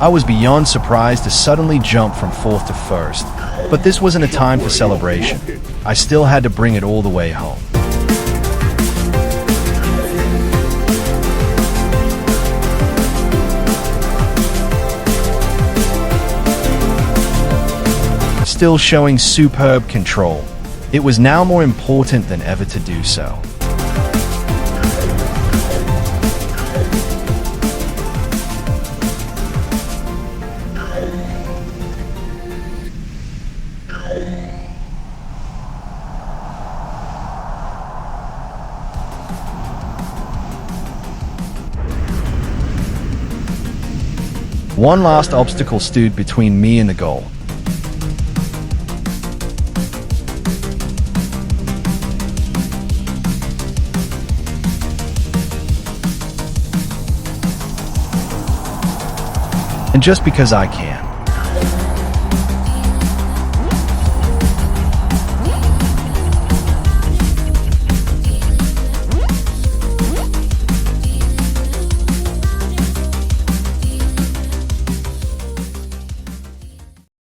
I was beyond surprised to suddenly jump from 4th to 1st, but this wasn't a time for celebration. I still had to bring it all the way home. Still showing superb control. It was now more important than ever to do so. One last obstacle stood between me and the goal. And just because I can.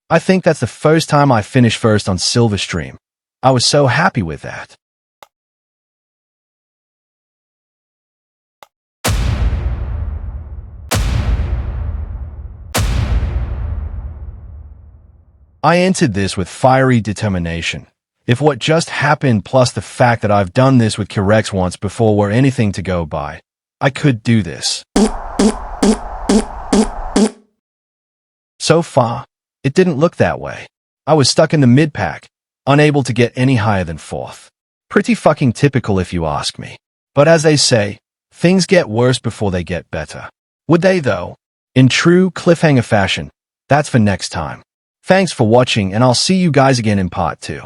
I think that's the first time I finished first on Silverstream. I was so happy with that. I entered this with fiery determination. If what just happened plus the fact that I've done this with Kirex once before were anything to go by, I could do this. So far, it didn't look that way. I was stuck in the mid-pack, unable to get any higher than 4th. Pretty fucking typical if you ask me. But as they say, things get worse before they get better. Would they though? In true cliffhanger fashion, that's for next time. Thanks for watching, and I'll see you guys again in part 2.